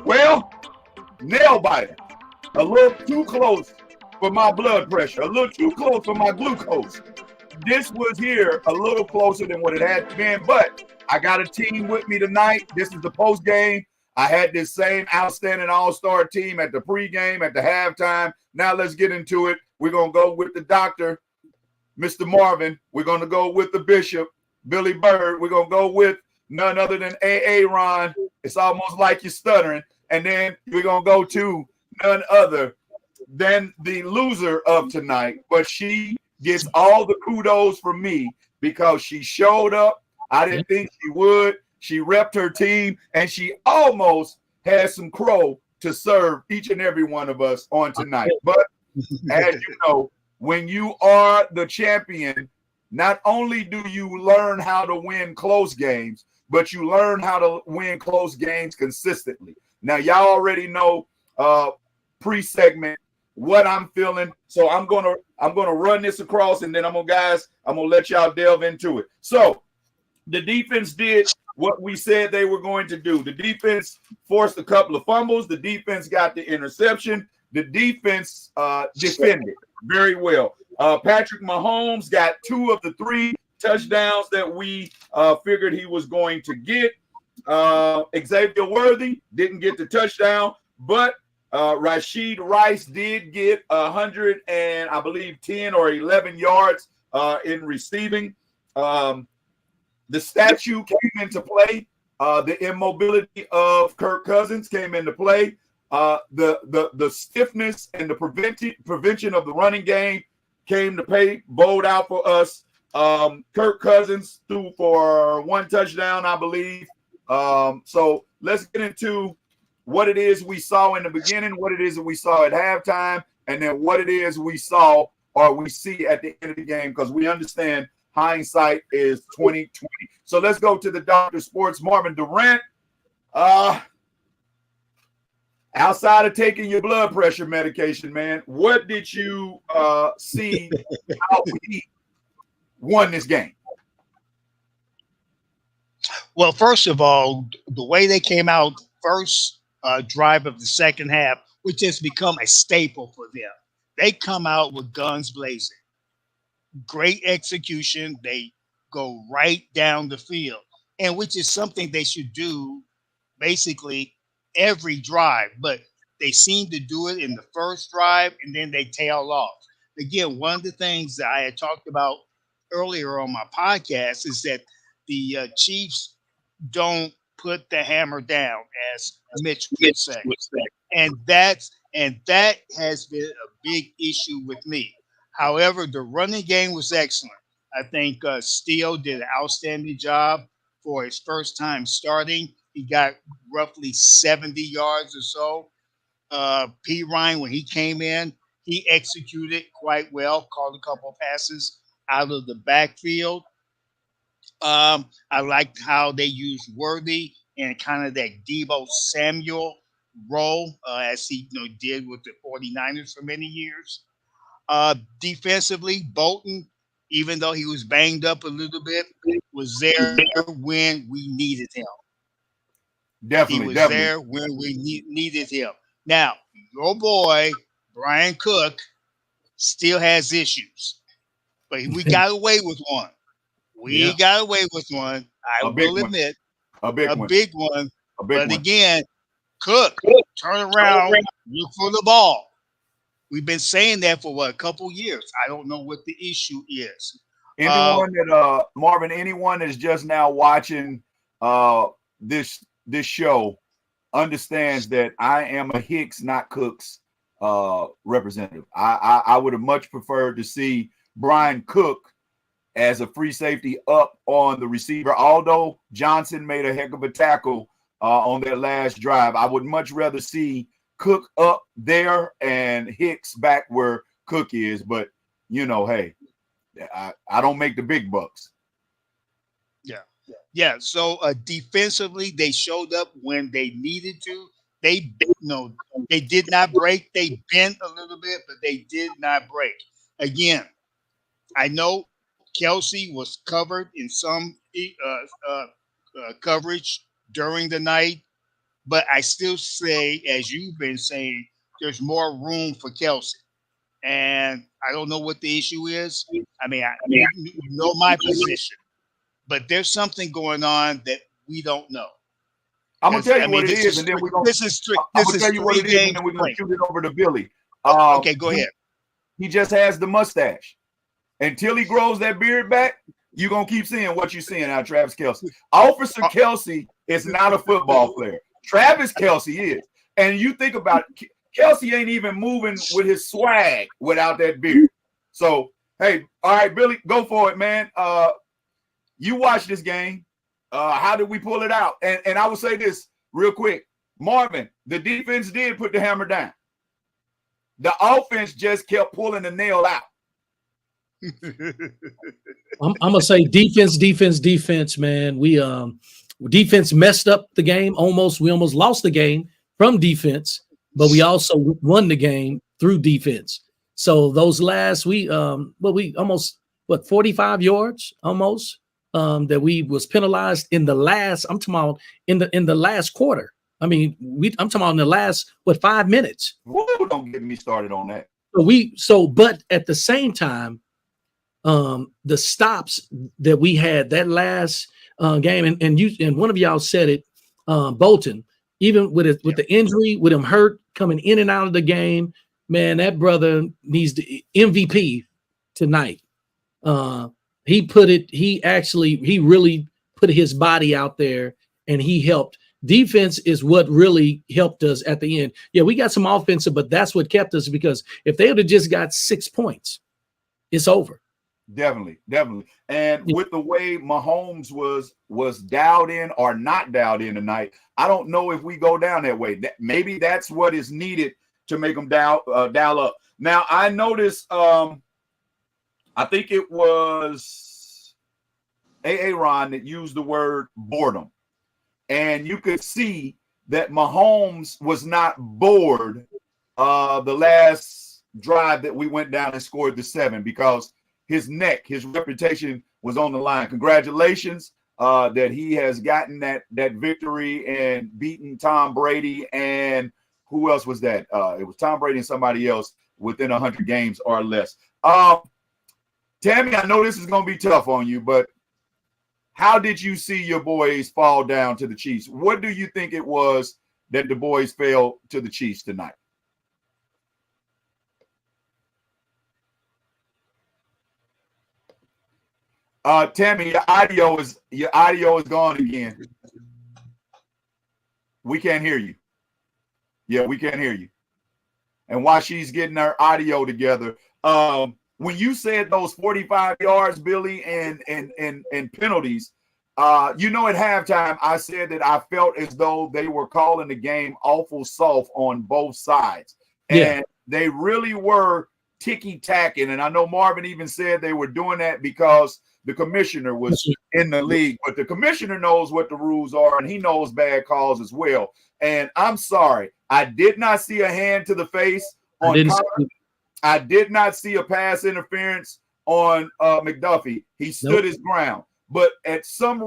Well, nail biter. A little too close for my blood pressure. A little too close for my glucose. This was here a little closer than what it had been, but I got a team with me tonight. This is the post game. I had this same outstanding all-star team at the pregame, at the halftime. Now let's get into it. We're going to go with the doctor, Mr. Marvin. We're going to go with the bishop, Billy Bird. We're going to go with none other than A.A. Ron. It's almost like you're stuttering. And then we're going to go to none other than the loser of tonight. But she gets all the kudos from me because she showed up. I didn't think she would. She repped her team, and she almost had some crow to serve each and every one of us on tonight. But as you know, when you are the champion, not only do you learn how to win close games, but you learn how to win close games consistently. Now, y'all already know pre-segment what I'm feeling. So I'm gonna run this across, and then I'm gonna let y'all delve into it. So the defense did what we said they were going to do. The defense forced a couple of fumbles. The defense got the interception. The defense defended very well. Patrick Mahomes got 2 of the 3 touchdowns that we figured he was going to get. Xavier Worthy didn't get the touchdown, but Rashid Rice did get 100 and I believe 10 or 11 yards in receiving. The statue came into play. The immobility of Kirk Cousins came into play. The stiffness and the prevention of the running game came to pay, bowled out for us. Kirk Cousins threw for 1 touchdown, I believe. So let's get into what it is we saw in the beginning, what it is that we saw at halftime, and then what it is we saw or we see at the end of the game, because we understand hindsight is 20/20. So let's go to the Dr. Sports. Marvin Durant, outside of taking your blood pressure medication, man, what did you see how we won this game? Well, first of all, the way they came out first drive of the second half, which has become a staple for them. They come out with guns blazing. Great execution. They go right down the field, and which is something they should do basically every drive. But they seem to do it in the first drive, and then they tail off. Again, one of the things that I had talked about earlier on my podcast is that the Chiefs don't put the hammer down, as Mitch would say, and that has been a big issue with me. However, the running game was excellent. I think Steele did an outstanding job for his first time starting. He got roughly 70 yards or so. P. Ryan, when he came in, he executed quite well, called a couple of passes out of the backfield. I liked how they used Worthy and kind of that Debo Samuel role, as he did with the 49ers for many years. Defensively, Bolton, even though he was banged up a little bit, was there when we needed him. Definitely. There when we needed him. Now, your boy, Brian Cook, still has issues, but we got away with one. Got away with one. I will admit, a big one. But again, Cook, turn around, look for the ball. We've been saying that for a couple years. I don't know what the issue is. Marvin, anyone that's just now watching this show understands that I am a Hicks, not Cooks representative. I would have much preferred to see Brian Cook as a free safety up on the receiver. Although Johnson made a heck of a tackle on that last drive, I would much rather see Cook up there and Hicks back where Cook is. But, hey, I don't make the big bucks. Yeah. So defensively, they showed up when they needed to. They did not break. They bent a little bit, but they did not break. Again, I know Kelsey was covered in some coverage during the night, but I still say, as you've been saying, there's more room for Kelsey. And I don't know what the issue is. I mean, you know my position, but there's something going on that we don't know. I'm gonna tell you what it this is, and then we're gonna. this is I'm this gonna is tell you what it is, 3 games and then we're gonna played. shoot it over to Billy. Okay, go ahead. He just has the mustache. Until he grows that beard back, you're gonna keep seeing what you're seeing out of Travis Kelce. Officer Kelce is not a football player. Travis Kelce is. And you think about it, Kelce ain't even moving with his swag without that beard. So, hey, all right, Billy, go for it, man. You watch this game. How did we pull it out? And I will say this real quick. Marvin, the defense did put the hammer down. The offense just kept pulling the nail out. I'm gonna say defense, man. We defense messed up the game almost. We almost lost the game from defense, but we also won the game through defense. So those last we almost 45 yards almost that we was penalized in the last. I'm talking about in the last quarter. I mean, I'm talking about in the last 5 minutes. Woo, don't get me started on that. But at the same time, the stops that we had that last game, and one of y'all said it, Bolton, even with the injury, with him hurt, coming in and out of the game, man, that brother needs the MVP tonight. He really put his body out there, and he helped. Defense is what really helped us at the end. Yeah, we got some offensive, but that's what kept us, because if they would have just got 6 points, it's over. Definitely. And with the way Mahomes was dialed in or not dialed in tonight, I don't know if we go down that way. Maybe that's what is needed to make them dial up. Now, I noticed, I think it was Aaron that used the word boredom. And you could see that Mahomes was not bored the last drive that we went down and scored the 7, because his reputation was on the line. Congratulations that he has gotten that victory and beaten Tom Brady. And who else was that? It was Tom Brady and somebody else within 100 games or less. Tammy, I know this is going to be tough on you, but how did you see your boys fall down to the Chiefs? What do you think it was that the boys fell to the Chiefs tonight? Tammy, your audio is gone again. We can't hear you. Yeah, we can't hear you. And while she's getting her audio together, when you said those 45 yards, Billy, and penalties, at halftime, I said that I felt as though they were calling the game awful soft on both sides. And they really were ticky-tacking. And I know Marvin even said they were doing that because the commissioner was in the league. But the commissioner knows what the rules are, and he knows bad calls as well. And I'm sorry, I did not see a hand to the face on Connor. I did not see a pass interference on McDuffie. He stood his ground. But for some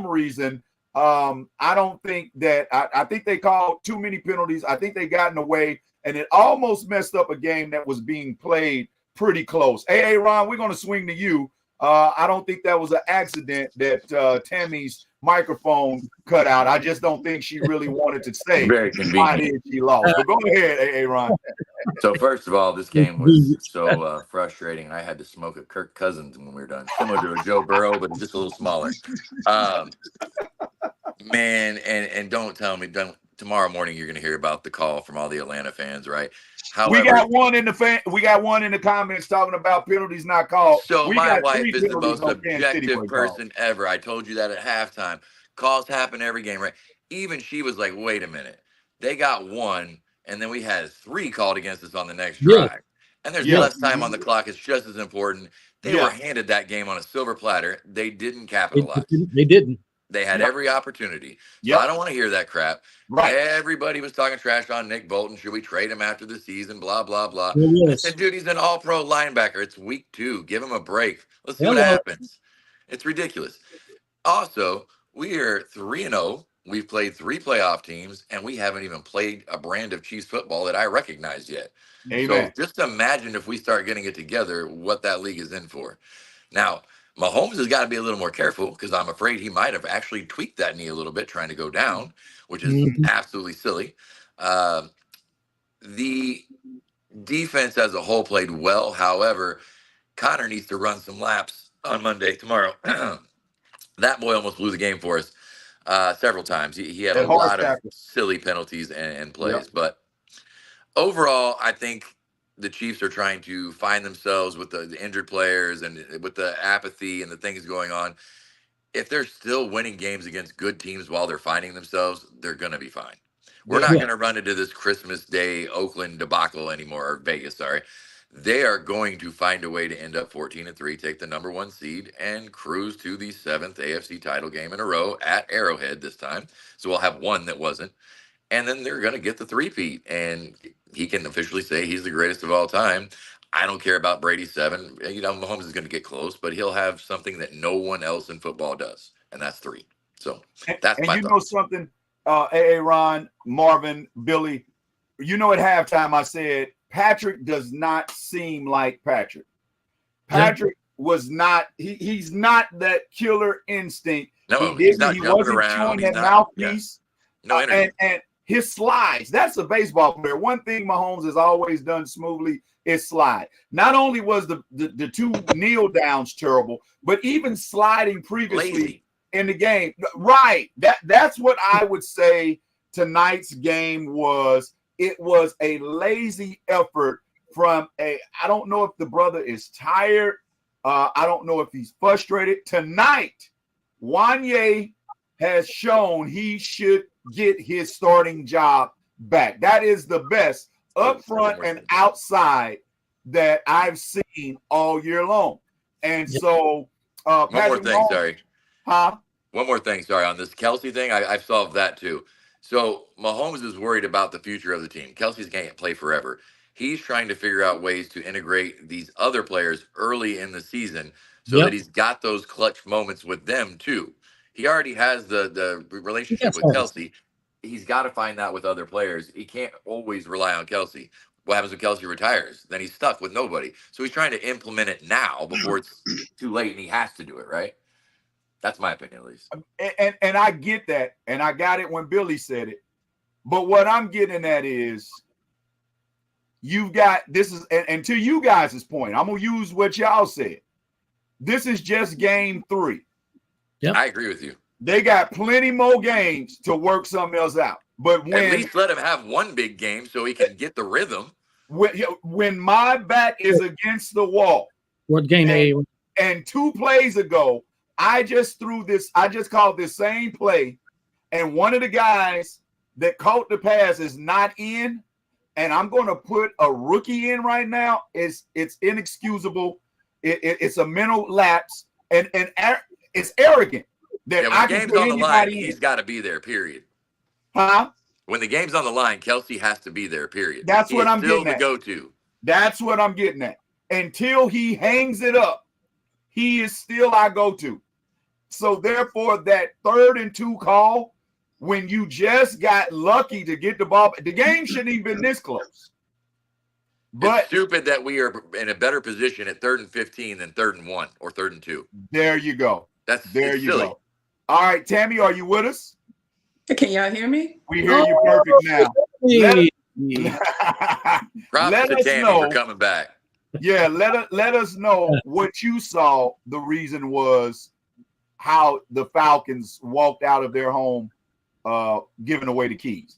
reason, I don't think that I think they called too many penalties. I think they got in the way, and it almost messed up a game that was being played pretty close. Hey, Ron, we're going to swing to you. I don't think that was an accident that Tammy's microphone cut out. I just don't think she really wanted to say very convenient. She lost. But go ahead, Aaron. So first of all, this game was so frustrating. I had to smoke a Kirk Cousins when we were done, similar to a Joe Burrow, but just a little smaller. Man, and don't tell me. Tomorrow morning you're going to hear about the call from all the Atlanta fans, right? However, we got one in the comments talking about penalties not called. So my wife is the most objective person ever. I told you that at halftime. Calls happen every game, right? Even she was like, wait a minute. They got one, and then we had 3 called against us on the next drive. And there's less time on the clock. It's just as important. They were handed that game on a silver platter. They didn't capitalize. They didn't. They had every opportunity. So I don't want to hear that crap. Right. Everybody was talking trash on Nick Bolton. Should we trade him after the season? Blah, blah, blah. Yes. And dude, he's an all-pro linebacker. It's week 2. Give him a break. Let's see what happens. It's ridiculous. Also, We are 3-0. We've played 3 playoff teams, and we haven't even played a brand of Chiefs football that I recognize yet. Amen. So just imagine if we start getting it together, what that league is in for. Now, Mahomes has got to be a little more careful because I'm afraid he might have actually tweaked that knee a little bit trying to go down, which is absolutely silly. The defense as a whole played well. However, Connor needs to run some laps on Monday, tomorrow. That boy almost blew the game for us several times. He had a lot of silly penalties and plays. Yeah. But overall, I think the Chiefs are trying to find themselves with the injured players and with the apathy and the things going on. If they're still winning games against good teams while they're finding themselves, they're going to be fine. We're not going to run into this Christmas Day Oakland debacle anymore, or Vegas, sorry. They are going to find a way to end up 14-3, take the number 1 seed, and cruise to the 7th AFC title game in a row at Arrowhead this time. So we'll have one that wasn't. And then they're going to get the 3-peat, and he can officially say he's the greatest of all time. I don't care about Brady's 7. You know, Mahomes is going to get close, but he'll have something that no one else in football does, and that's 3. So that's my thought. Know something, Aaron, Marvin, Billy, at halftime I said, Patrick does not seem like Patrick. Patrick was not, he's not that killer instinct. No, he wasn't chewing that mouthpiece. Yeah. No energy. And his slides, that's a baseball player. One thing Mahomes has always done smoothly is slide. Not only was the 2 kneel downs terrible, but even sliding previously in the game. Right. That's what I would say tonight's game was. It was a lazy effort from I don't know if the brother is tired. I don't know if he's frustrated. Tonight, Wanye has shown he should get his starting job back. That is the best up front and outside that I've seen all year long. And so one more thing, sorry. Huh? One more thing, sorry. On this Kelsey thing, I've solved that too. So Mahomes is worried about the future of the team. Kelsey's can't play forever. He's trying to figure out ways to integrate these other players early in the season so that he's got those clutch moments with them too. He already has the relationship with Kelsey. He's got to find that with other players. He can't always rely on Kelsey. What happens when Kelsey retires? Then he's stuck with nobody. So he's trying to implement it now before it's too late and he has to do it, right? That's my opinion, at least. And I get that. And I got it when Billy said it. But what I'm getting at is you've got this is and to you guys' point, I'm gonna use what y'all said. This is just game 3. Yep. I agree with you. They got plenty more games to work something else out. But at least let him have one big game so he can get the rhythm. When my back is against the wall, what game? And 2 plays ago, I just called this same play, and one of the guys that caught the pass is not in, and I'm going to put a rookie in right now. It's inexcusable. It's a mental lapse, and it's arrogant that when I the can game's put on the line, anybody in. he's got to be there, period. Huh? When the game's on the line, Kelsey has to be there, period. That's what I'm getting at. Go-to. That's what I'm getting at. Until he hangs it up, he is still our go-to. So therefore, that 3rd and 2 call, when you just got lucky to get the ball, the game shouldn't even been this close. But it's stupid that we are in a better position at 3rd and 15 than 3rd and 1 or 3rd and 2. There you go. There you go. All right, Tammy, are you with us? Can y'all hear me? We hear you perfect now. Props to Tammy for coming back. Yeah, let us know what you saw. The reason was how the Falcons walked out of their home, giving away the keys.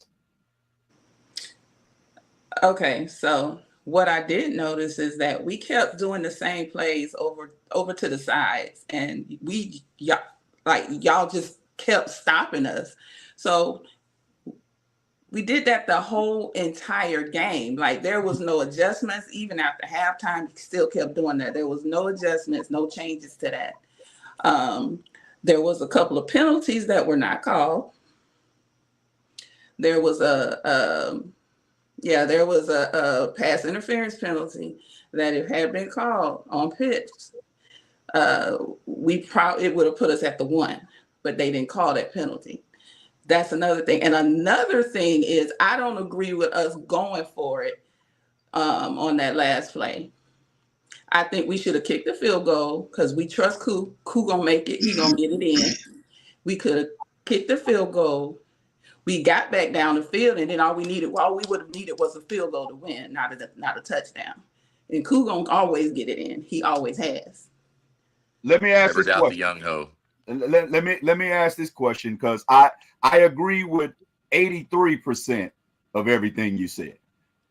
Okay, so what I did notice is that we kept doing the same plays over to the sides, and y'all just kept stopping us. So we did that the whole entire game. Like, there was no adjustments. Even after halftime, we still kept doing that. There was no adjustments, no changes to that. There was a couple of penalties that were not called. There was a pass interference penalty that if had been called on pitch, it would have put us at the 1. but they didn't call that penalty. That's another thing. And another thing is I don't agree with us going for it on that last play. I think we should have kicked the field goal because we trust Koo. Koo gonna make it. He gonna get it in. We could have kicked the field goal. We got back down the field, and then all we would have needed was a field goal to win, not a touchdown. And Koo gonna always get it in. He always has. Let me ask Never this doubt question. the young ho. Let me ask this question because I agree with 83% of everything you said.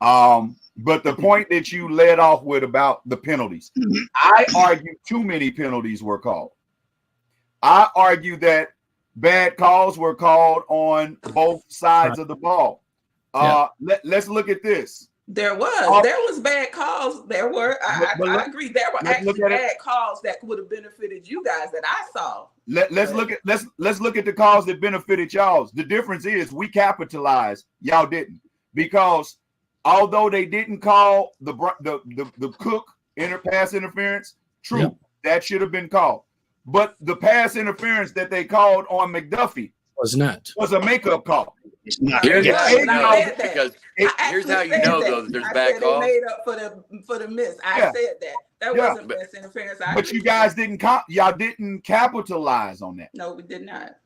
But the point that you led off with about the penalties, I argue too many penalties were called. I argue that bad calls were called on both sides of the ball. Let's look at this. There was bad calls. There were. I agree. There were actually bad calls that would have benefited you guys that I saw. Let's look at the calls that benefited y'all. The difference is we capitalized. Y'all didn't, because although they didn't call the Cook pass interference, true, that should have been called. But the pass interference that they called on McDuffie was a makeup call. It's not. Here's how you know, because here's how you know though that there's bad calls. They made up for the miss. I said that. That wasn't pass interference. But you guys didn't y'all didn't capitalize on that. No, we did not.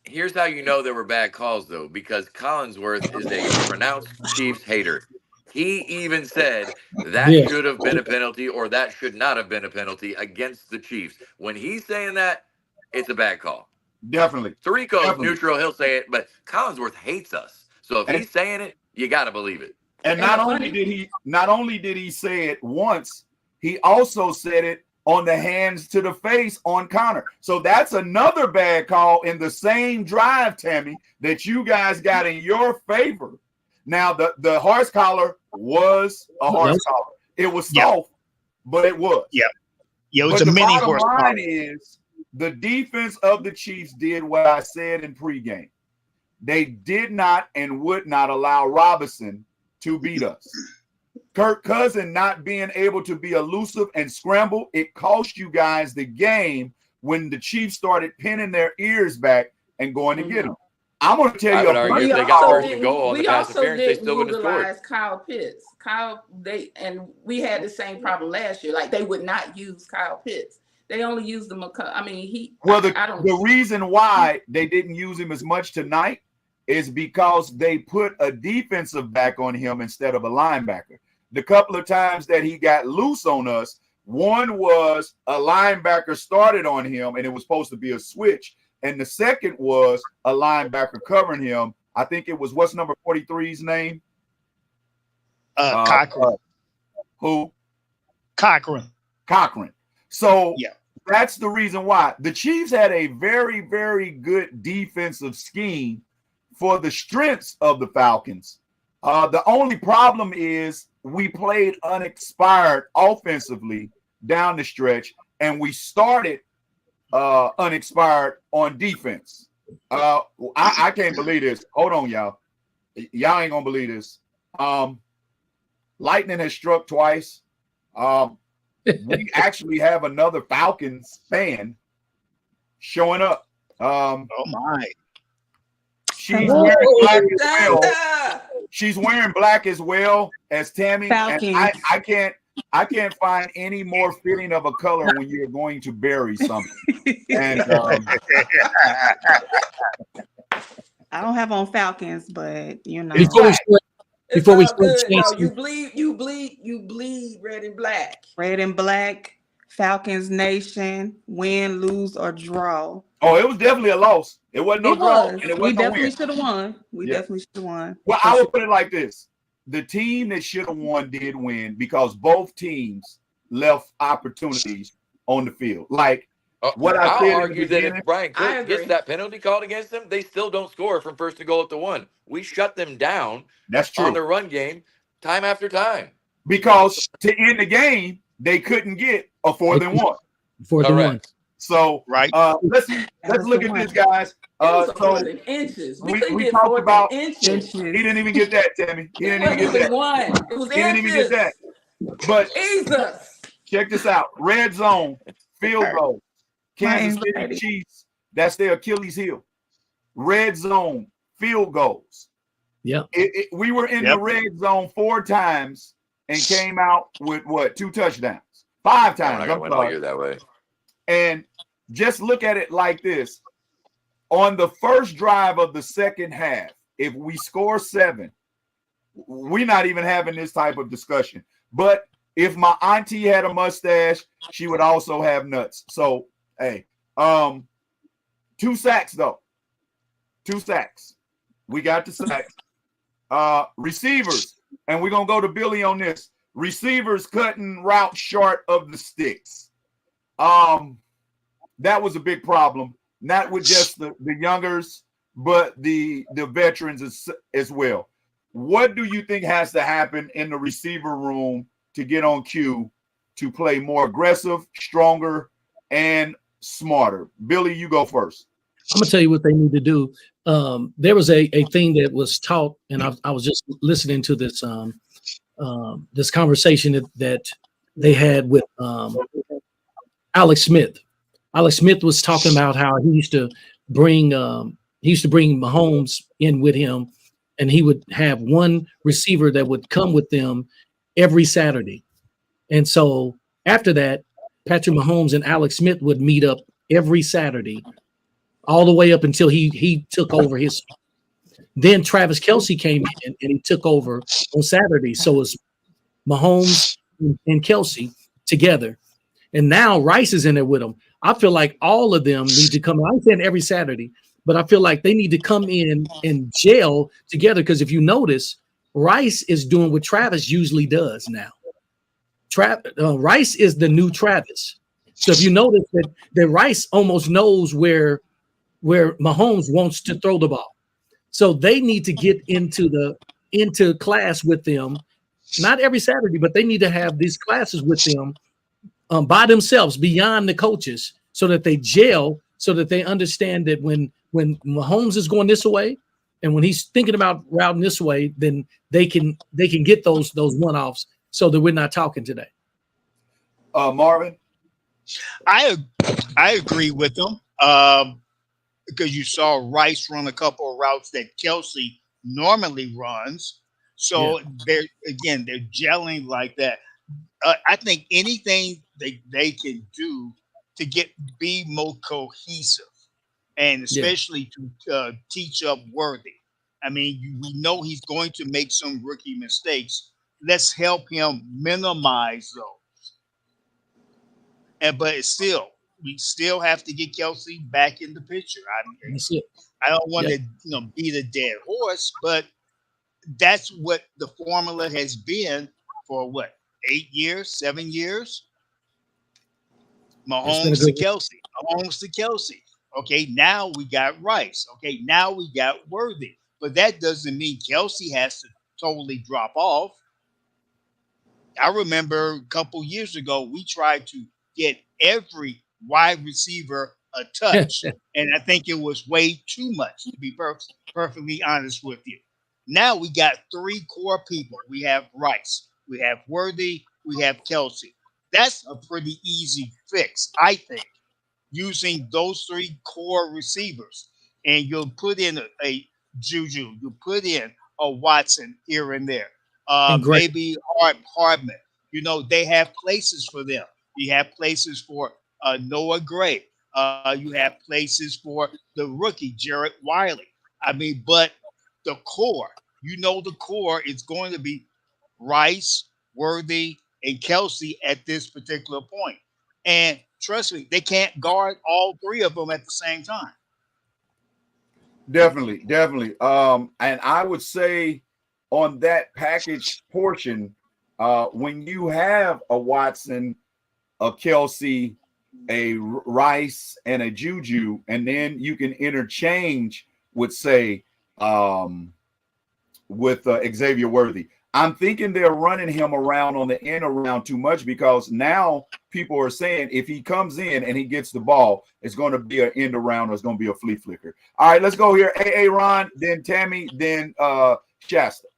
Here's how you know there were bad calls though, because Collinsworth is a pronounced Chiefs hater. He even said that should have been a penalty or that should not have been a penalty against the Chiefs. When he's saying that, it's a bad call. Definitely. Tarico's neutral, he'll say it, but Collinsworth hates us. So if he's saying it, you got to believe it. And not only did he say it once, he also said it on the hands to the face on Connor. So that's another bad call in the same drive, Tammy, that you guys got in your favor. Now, the horse collar was a horse collar. It was soft, but it was. Yeah. Yeah, it was a mini horse collar. The bottom line is the defense of the Chiefs did what I said in pregame. They did not and would not allow Robinson to beat us. Kirk Cousins not being able to be elusive and scramble, it cost you guys the game when the Chiefs started pinning their ears back and going to get them. I'm going to tell you. I would argue if they got first and goal on the pass interference, they still would have scored. Kyle Pitts. And we had the same problem last year. Like they would not use Kyle Pitts. They only used him. The reason why they didn't use him as much tonight is because they put a defensive back on him instead of a linebacker. The couple of times that he got loose on us, one was a linebacker started on him and it was supposed to be a switch. And the second was a linebacker covering him. I think it was, what's number 43's name? Cochran. Who? Cochran. So that's the reason why. The Chiefs had a very, very good defensive scheme for the strengths of the Falcons. The only problem is we played unexpired offensively down the stretch, and we started unexpired on defense. I can't believe this. Hold on, y'all. Y'all ain't gonna believe this. Lightning has struck twice. We actually have another Falcons fan showing up. Oh my! She's wearing black as well. She's wearing black as well as Tammy. Falcons. And I can't find any more fitting of a color when you're going to bury something. And I don't have on Falcons, but you know. Before we switch, you bleed red and black. Red and black, Falcons Nation, win, lose, or draw. Oh, it was definitely a loss. It wasn't no draw. And it we wasn't definitely no should have won. We definitely should have won. Well, I would put it like this. The team that should have won did win because both teams left opportunities on the field. Like what I said. I'll argue that if Brian Cook gets that penalty called against them, they still don't score from first and goal at the one. We shut them down. That's true. On the run game, time after time. Because to end the game, they couldn't get a 4th and 1. 4th and 1. So let's look at this, guys. So inches. We talked about inches. He didn't even get that, Tammy. He didn't even get that. It was he didn't even get that. But Jesus. Check this out. Red zone, field goal. Kansas City Chiefs That's their Achilles heel. Red zone, field goals. Yeah. We were in the red zone 4 times and came out with what? 2 touchdowns. 5 times. I'm went all year that way. And just look at it like this. On the first drive of the second half, if we score 7, we're not even having this type of discussion. But if my auntie had a mustache, she would also have nuts. So, hey, 2 sacks though. 2 sacks. We got the sacks. Receivers, and we're gonna go to Billy on this. Receivers cutting routes short of the sticks. That was a big problem. Not with just the youngers, but the veterans as well. What do you think has to happen in the receiver room to get on cue to play more aggressive, stronger, and smarter? Billy, you go first. I'm gonna tell you what they need to do. There was a thing that was taught, and I was just listening to this this conversation that they had with Alex Smith. Alex Smith was talking about how he used to bring Mahomes in with him, and he would have one receiver that would come with them every Saturday. And so after that, Patrick Mahomes and Alex Smith would meet up every Saturday, all the way up until he took over his. Then Travis Kelce came in and he took over on Saturday. So it's Mahomes and Kelce together. And now Rice is in there with them. I feel like all of them need to come. I'm saying every Saturday, but I feel like they need to come in and gel together. Because if you notice, Rice is doing what Travis usually does now. Rice is the new Travis. So if you notice that Rice almost knows where Mahomes wants to throw the ball. So they need to get into class with them, not every Saturday, but they need to have these classes with them by themselves, beyond the coaches, so that they gel, so that they understand that when Mahomes is going this way, and when he's thinking about routing this way, then they can get those one-offs, so that we're not talking today. Marvin, I agree with them because you saw Rice run a couple of routes that Kelce normally runs. So they're gelling like that. I think anything they can do to be more cohesive, and especially to teach up Worthy. I mean, we know he's going to make some rookie mistakes. Let's help him minimize those. But we still have to get Kelce back in the picture. I don't want to beat a dead horse, but that's what the formula has been for 8 years, 7 years. Mahomes to Kelce. Okay, now we got Rice. Okay, now we got Worthy. But that doesn't mean Kelce has to totally drop off. I remember a couple years ago, we tried to get every wide receiver a touch. And I think it was way too much, to be perfectly honest with you. Now we got 3 core people. We have Rice, we have Worthy, we have Kelce. That's a pretty easy fix, I think, using those 3 core receivers. And you'll put in a Juju, you put in a Watson here and there. Maybe Hardman. They have places for them. You have places for Noah Gray. You have places for the rookie, Jarrett Wiley. I mean, but the core, the core is going to be Rice, Worthy, and Kelce at this particular point. And trust me, they can't guard all 3 of them at the same time. Definitely. And I would say on that package portion, when you have a Watson, a Kelce, a Rice, and a Juju, and then you can interchange with, say, with Xavier Worthy. I'm thinking they're running him around on the end around too much, because now people are saying if he comes in and he gets the ball, it's going to be an end around or it's going to be a flea flicker. All right, let's go here. Ron, then Tammy, then Shasta.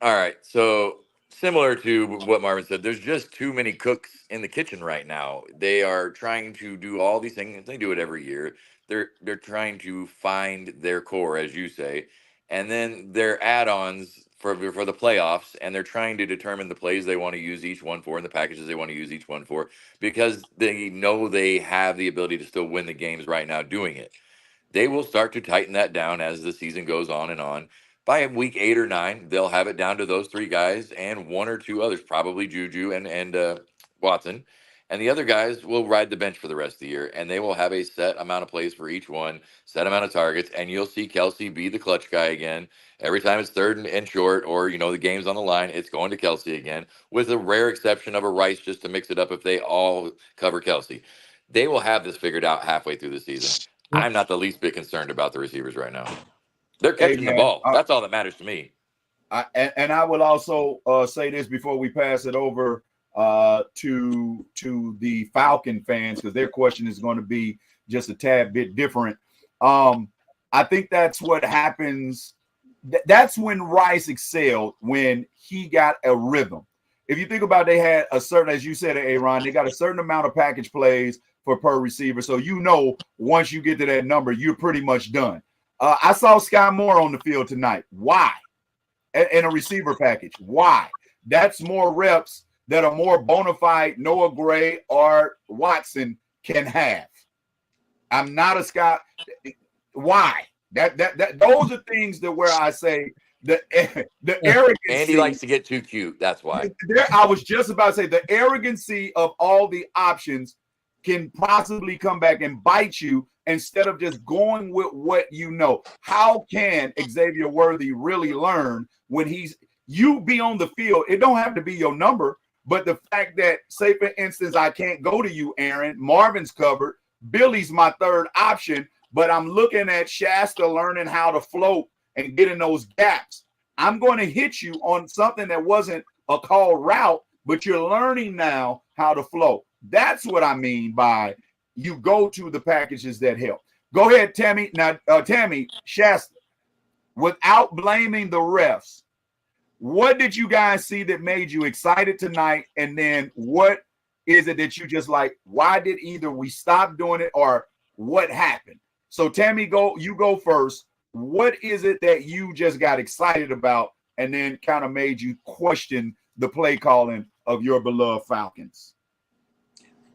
All right, so similar to what Marvin said, there's just too many cooks in the kitchen right now. They are trying to do all these things. They do it every year. they're trying to find their core, as you say, and then their add-ons for the playoffs, and they're trying to determine the plays they want to use each one for and the packages they want to use each one for, because they know they have the ability to still win the games right now doing it. They will start to tighten that down as the season goes on and on. By week 8 or 9, they'll have it down to those 3 guys and 1 or 2 others, probably Juju and Watson. And the other guys will ride the bench for the rest of the year, and they will have a set amount of plays for each one, set amount of targets, and you'll see Kelsey be the clutch guy again. Every time it's third and short, or the game's on the line, it's going to Kelsey again, with a rare exception of a Rice just to mix it up if they all cover Kelsey. They will have this figured out halfway through the season. I'm not the least bit concerned about the receivers right now. They're catching the ball. That's all that matters to me. And I will also say this before we pass it over to the Falcon fans, because their question is going to be just a tad bit different. I think that's what happens. That's when Rice excelled, when he got a rhythm. If you think about it, they had a certain, as you said, Aaron, they got a certain amount of package plays per receiver. So once you get to that number, you're pretty much done. I saw Sky Moore on the field tonight. Why? In a receiver package. Why? That's more reps that a more bona fide Noah Gray or Watson can have. I'm not a Sky. Why? Those are things that where I say the arrogance. Andy likes to get too cute. That's why. I was just about to say the arrogancy of all the options can possibly come back and bite you instead of just going with what you know. How can Xavier Worthy really learn when you be on the field? It don't have to be your number, but the fact that, say for instance, I can't go to you, Aaron. Marvin's covered. Billy's my third option, but I'm looking at Shasta learning how to float and getting those gaps. I'm going to hit you on something that wasn't a called route, but you're learning now how to float. That's what I mean by you go to the packages that help. Go ahead, Tammy. Now, Tammy, Shasta, without blaming the refs, what did you guys see that made you excited tonight? And then what is it that you just like, why did either we stop doing it or what happened? So Tammy, you go first. What is it that you just got excited about and then kind of made you question the play calling of your beloved Falcons?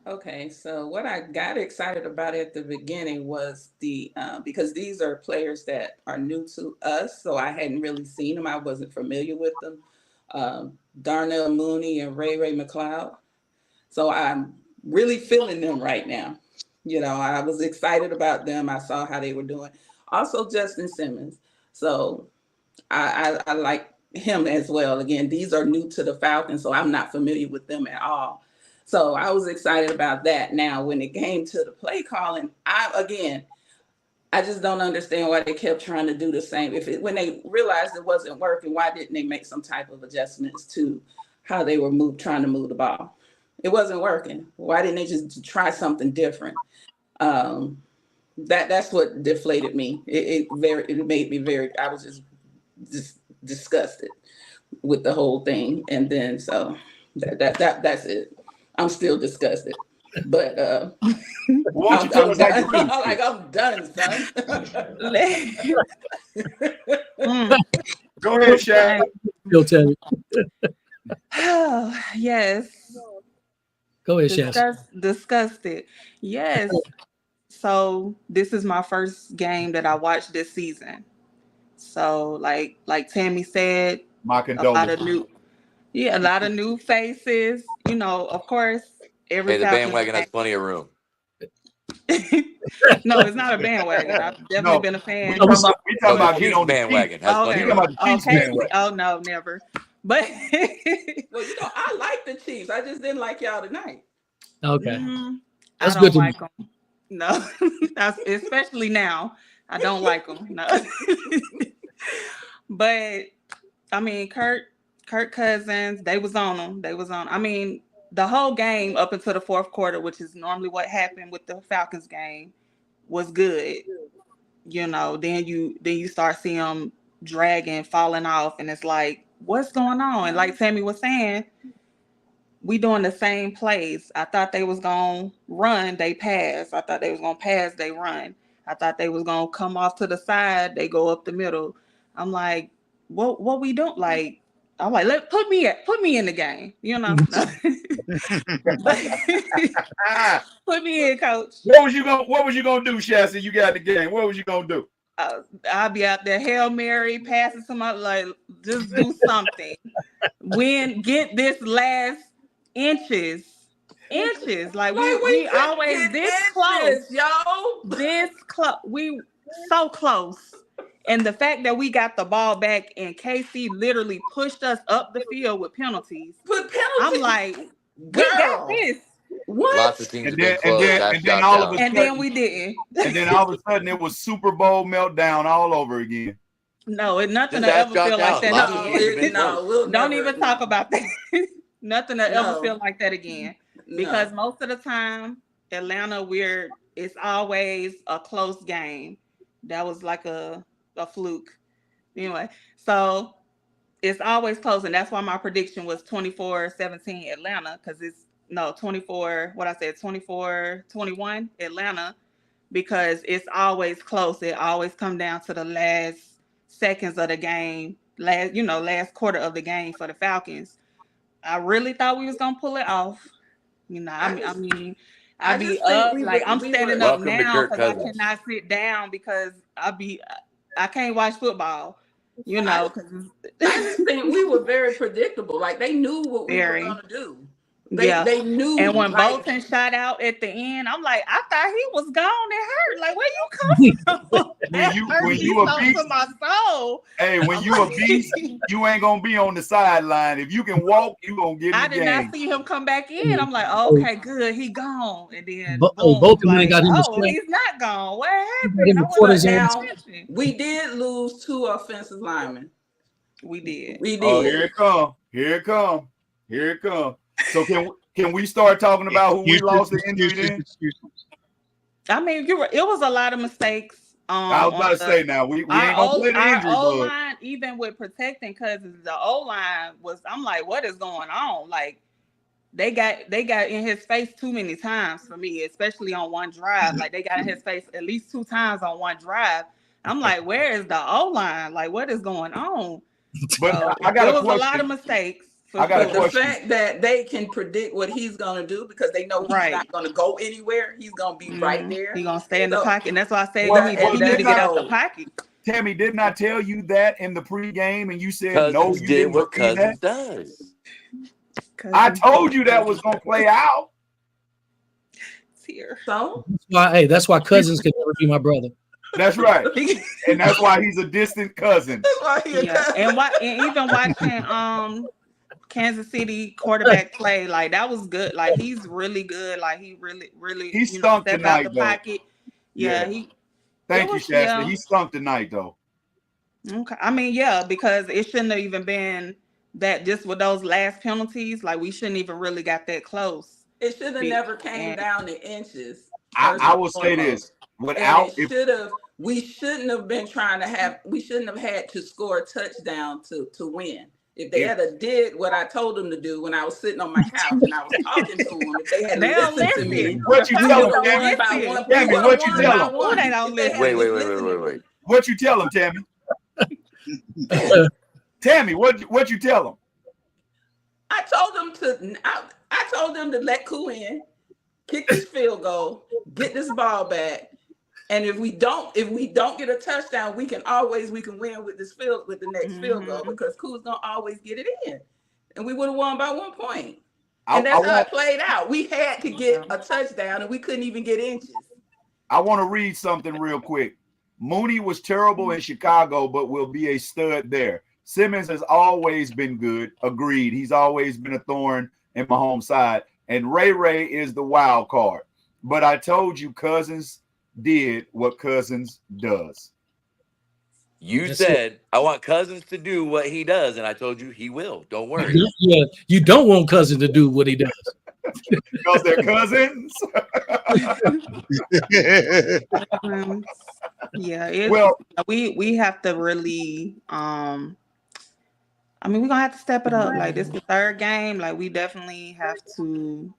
Okay, so what I got excited about at the beginning was because these are players that are new to us, so I hadn't really seen them. I wasn't familiar with them. Darnell Mooney and Ray McLeod. So I'm really feeling them right now. I was excited about them. I saw how they were doing. Also, Justin Simmons. So I like him as well. Again, these are new to the Falcons, so I'm not familiar with them at all. So I was excited about that. Now, when it came to the play calling, I just don't understand why they kept trying to do the same. When they realized it wasn't working, why didn't they make some type of adjustments to how they were trying to move the ball? It wasn't working. Why didn't they just try something different? That's what deflated me. It made me very. I was just disgusted with the whole thing, and then so that's it. I'm still disgusted, but I'm done, son. Go ahead, Shaq. You'll tell me. Oh, yes. Go ahead, Shaq. Disgusted. Yes. So this is my first game that I watched this season. So like Tammy said, my condolences. A lot of new faces. Of course, the bandwagon has plenty of room. No, it's not a bandwagon. I've definitely been a fan. We talking about get on bandwagon. Oh no, never. But well, I like the Chiefs. I just didn't like y'all tonight. Okay, I don't like them. No, especially now. I don't like them. No, but I mean, Kirk Cousins, they was on them. I mean, the whole game up until the fourth quarter, which is normally what happened with the Falcons game, was good. Then you start seeing them dragging, falling off, and it's like, what's going on? And like Tammy was saying, we doing the same plays. I thought they was gonna run, they pass. I thought they was gonna pass, they run. I thought they was gonna come off to the side. They go up the middle. I'm like, what we don't like? I'm like, put me in the game, you know. Put me in, coach. What was you gonna do, Shasta? You got the game. What was you gonna do? I'll be out there, Hail Mary, passing somebody, like, just do something. Get this last inches. Like we always this close, yo. This close. We so close. And the fact that we got the ball back and KC literally pushed us up the field with penalties. I'm like, we got this. What? Lots of teams And have been close. Then we didn't. And then all of a sudden it was Super Bowl meltdown all over again. No, nothing to ever feel like that again. No, don't even talk about that. Nothing to ever feel like that again. Because most of the time, Atlanta, it's always a close game. That was like a fluke. Anyway, so it's always close. And that's why my prediction was 24-17 Atlanta, because it's 24-21 Atlanta, because it's always close. It always come down to the last seconds of the game, last quarter of the game for the Falcons. I really thought we was gonna pull it off. I be up, like I'm standing up now because I cannot sit down because I can't watch football. I just think we were very predictable. Like they knew what we were gonna do. They knew. And when Bolton shot out at the end, I'm like, I thought he was gone and hurt. Like, where you coming from? when you a beast, to my soul. Hey, when you a beast, you ain't gonna be on the sideline. If you can walk, you gonna get in the game. I did not see him come back in. I'm like, okay, good, he gone. And then Bolton got him. He's not gone. What happened? We did lose 2 offensive linemen. We did. Oh, here it come. So can we start talking about who we lost the injury in? I mean, it was a lot of mistakes. I was about to say now we ain't gonna play the injury bug. O-line, even with protecting Cousins, the O-line was. I'm like, what is going on? Like they got in his face too many times for me, especially on one drive. Like they got in his face at least 2 times on one drive. I'm like, where is the O-line? Like, what is going on? But I got a question. A lot of mistakes. I got a question. The fact that they can predict what he's going to do because they know he's not going to go anywhere. He's going to be right there. He's going to stay in the pocket. And that's why I said he need to get out the pocket. Tammy, didn't I tell you that in the pregame and you said Cousins no, you did what Cousins does. I told you that was going to play out. It's here. So? That's why Cousins can never be my brother. That's right. And that's why he's a distant cousin. And even watching Kansas City quarterback play, like that was good. Like he's really good. Like he really he stunk tonight, out the pocket. Yeah. Thank you, Shasta. He stunk tonight though. Okay. I mean, because it shouldn't have even been that. Just with those last penalties, like we shouldn't even really got that close. It should have never came down to inches. I will say this. We shouldn't have been we shouldn't have had to score a touchdown to win. If they had did what I told them to do when I was sitting on my couch and I was talking to them, if they had listened to me, what you tell them, Tammy? What you tell them? Wait. What you tell them, Tammy? Tammy, what you tell them? I told them to let Koo in, kick this field goal, get this ball back. And if we don't get a touchdown, we can win with the next field goal because Koo's gonna always get it in, and we would have won by 1 point. And that's how it played out. We had to get a touchdown, and we couldn't even get inches. I want to read something real quick. Mooney was terrible in Chicago, but will be a stud there. Simmons has always been good. Agreed. He's always been a thorn in Mahomes' side, and Ray is the wild card. But I told you, Cousins did what Cousins does. You said I want Cousins to do what he does, and I told you he will. Don't worry. Yeah, you don't want Cousins to do what he does because they're cousins. We have to really. I mean, we're gonna have to step it up. Like this is the 3rd game. Like we definitely have to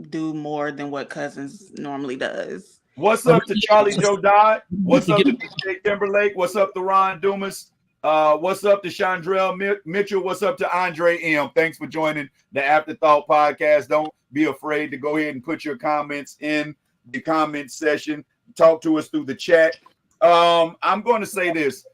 do more than what Cousins normally does. What's up to Charlie Joe Dodd? What's up to DJ Timberlake? What's up to Ron Dumas? What's up to Chandrell Mitchell? What's up to Andre M? Thanks for joining the Afterthought podcast. Don't be afraid to go ahead and put your comments in the comment section. Talk to us through the chat. I'm going to say this.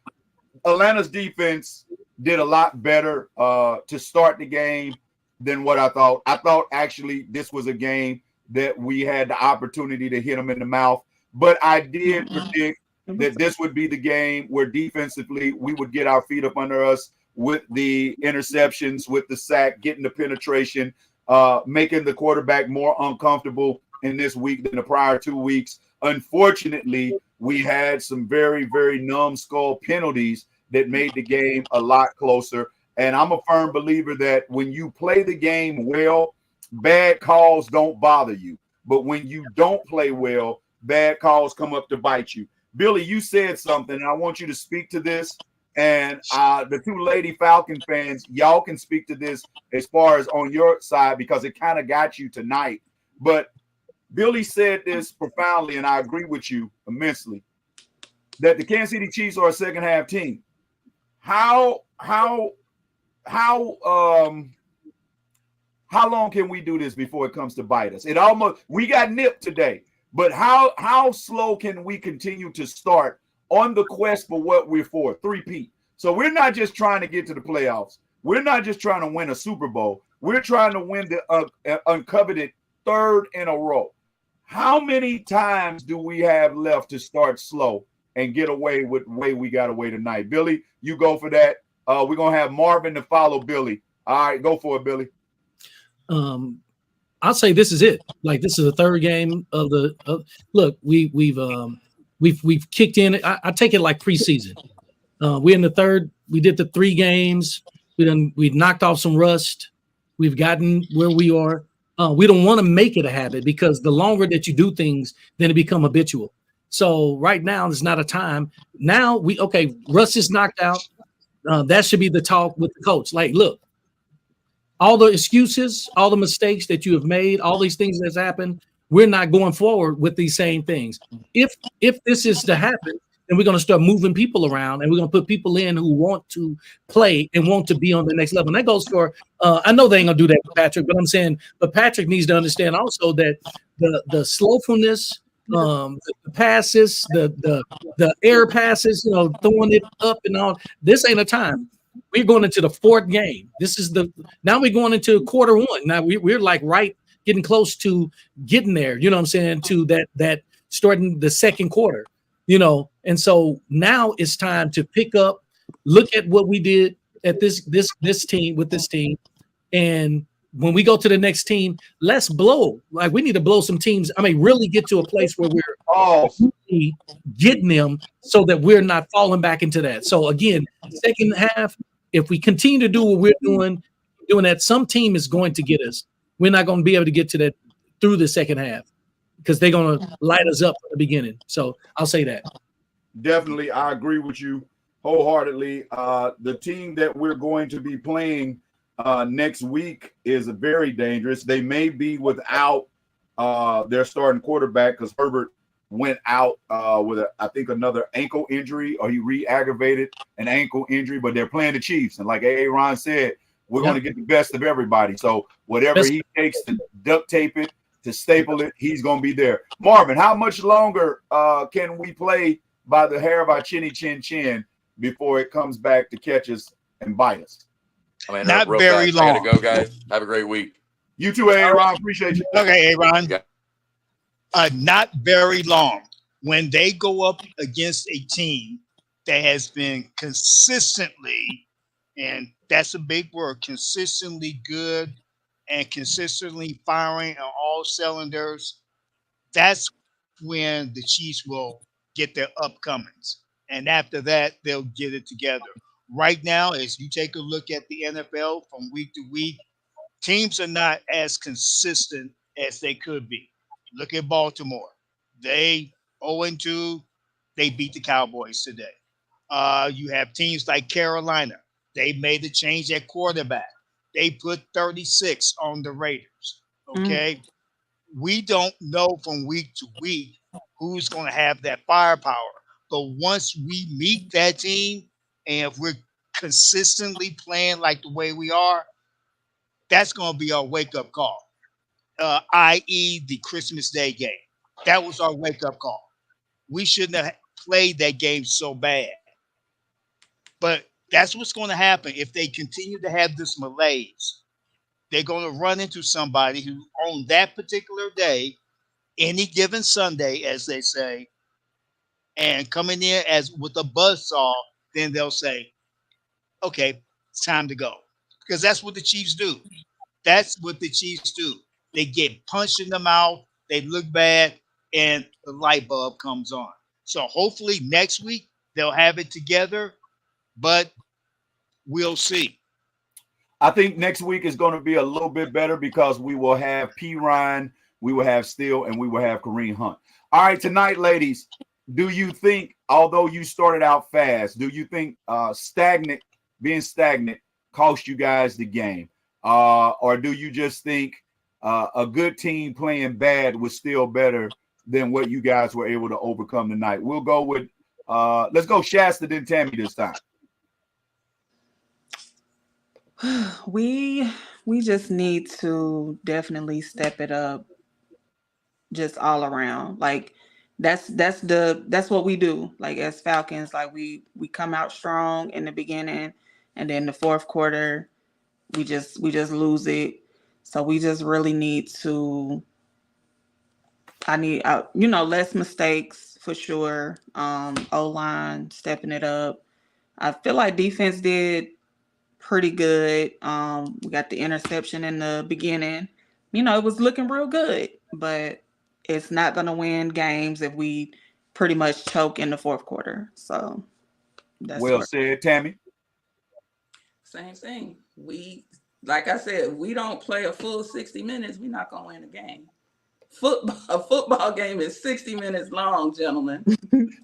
Atlanta's defense did a lot better to start the game than what I thought. I thought actually this was a game that we had the opportunity to hit them in the mouth. But I did predict that this would be the game where defensively we would get our feet up under us with the interceptions, with the sack, getting the penetration, making the quarterback more uncomfortable in this week than the prior 2 weeks. Unfortunately, we had some very, very numbskull penalties that made the game a lot closer. And I'm a firm believer that when you play the game well, bad calls don't bother you. But when you don't play well, bad calls come up to bite you. Billy, you said something, and I want you to speak to this. And the two Lady Falcon fans, y'all can speak to this as far as on your side because it kind of got you tonight. But Billy said this profoundly, and I agree with you immensely, that the Kansas City Chiefs are a second half team. How long can we do this before it comes to bite us? We got nipped today, but how slow can we continue to start on the quest for what we're for? 3-peat. So we're not just trying to get to the playoffs. We're not just trying to win a Super Bowl. We're trying to win the uncoveted third in a row. How many times do we have left to start slow and get away with the way we got away tonight? Billy, you go for that. We're going to have Marvin to follow Billy. All right, go for it, Billy. I'll say this is it. Like, this is the third game of the look. We've kicked in. I take it like preseason. We're in the third. We did the 3 games. We knocked off some rust. We've gotten where we are. We don't want to make it a habit because the longer that you do things, then it become habitual. So right now, there's not a time. Now Russ is knocked out. That should be the talk with the coach. Like, look, all the excuses, all the mistakes that you have made, all these things that's happened, we're not going forward with these same things. If this is to happen, then we're going to start moving people around and we're going to put people in who want to play and want to be on the next level. And that goes for, I know they ain't going to do that with Patrick, but I'm saying, but Patrick needs to understand also that the slowfulness, the passes, the air passes, throwing it up and all, this ain't a time. We're going into the 4th game. Now we're going into quarter 1. Now we're like getting close to getting there, you know what I'm saying, to that starting the second quarter, and so now it's time to pick up, look at what we did at this team with this team. And when we go to the next team, let's blow. Like, we need to blow some teams. I mean, really get to a place where we're getting them so that we're not falling back into that. So again, second half, if we continue to do what we're doing that, some team is going to get us. We're not going to be able to get to that through the second half because they're going to light us up at the beginning. So I'll say that. Definitely, I agree with you wholeheartedly. The team that we're going to be playing next week is very dangerous. They may be without their starting quarterback because Herbert went out with I think another ankle injury, or he re-aggravated an ankle injury, but they're playing the Chiefs. And like Aaron said, we're going to get the best of everybody. So whatever he takes to duct tape it, to staple it, he's going to be there. Marvin, how much longer can we play by the hair of our chinny chin chin before it comes back to catch us and bite us? Not very long. I gotta go, guys. Have a great week. You too, Aaron. Appreciate you. Okay, Aaron. Not very long. When they go up against a team that has been consistently, and that's a big word, consistently good and consistently firing on all cylinders, that's when the Chiefs will get their upcomings. And after that, they'll get it together. Right now, as you take a look at the NFL from week to week, teams are not as consistent as they could be. Look at Baltimore. They 0-2. They beat the Cowboys today. You have teams like Carolina. They made the change at quarterback. They put 36 on the Raiders. Okay. We don't know from week to week who's going to have that firepower. But once we meet that team, and if we're consistently playing like the way we are, that's going to be our wake-up call, i.e. the Christmas Day game. That was our wake-up call. We shouldn't have played that game so bad. But that's what's going to happen if they continue to have this malaise. They're going to run into somebody who, on that particular day, any given Sunday, as they say, and coming in as with a buzzsaw, then they'll say, okay, it's time to go. Because that's what the Chiefs do. That's what the Chiefs do. They get punched in the mouth, they look bad, and the light bulb comes on. So hopefully next week they'll have it together, but we'll see. I think next week is going to be a little bit better because we will have P. Ryan, we will have Steele, and we will have Kareem Hunt. All right, tonight, ladies, do you think, although you started out fast, do you think being stagnant cost you guys the game? Or do you just think a good team playing bad was still better than what you guys were able to overcome tonight? We'll go with, let's go Shasta, then Tammy this time. We just need to definitely step it up just all around. Like that's what we do. Like as Falcons, like we come out strong in the beginning, and then the fourth quarter we just lose it. So we just really need to less mistakes for sure. O-line stepping it up. I feel like defense did pretty good. We got the interception in the beginning. It was looking real good, but it's not going to win games if we pretty much choke in the fourth quarter. So that's well said, Tammy. Same thing. Like I said, we don't play a full 60 minutes, we're not going to win the game. A football game is 60 minutes long, gentlemen.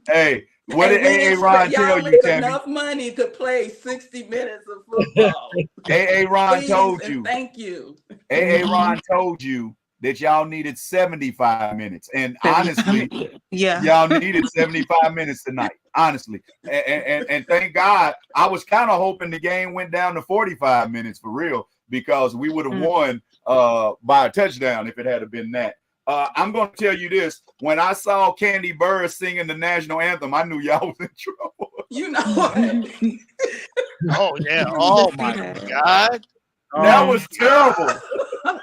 Hey, what did A.A. Ron tell you, Tammy? Enough money to play 60 minutes of football. A.A. Ron told you. Thank you. A.A. Ron told you that y'all needed 75 minutes. And honestly, y'all needed 75 minutes tonight, honestly. And thank God, I was kind of hoping the game went down to 45 minutes for real, because we would have won by a touchdown if it had been that. I'm going to tell you this. When I saw Candy Burr singing the national anthem, I knew y'all was in trouble. Oh, yeah. Oh, my God. That was terrible.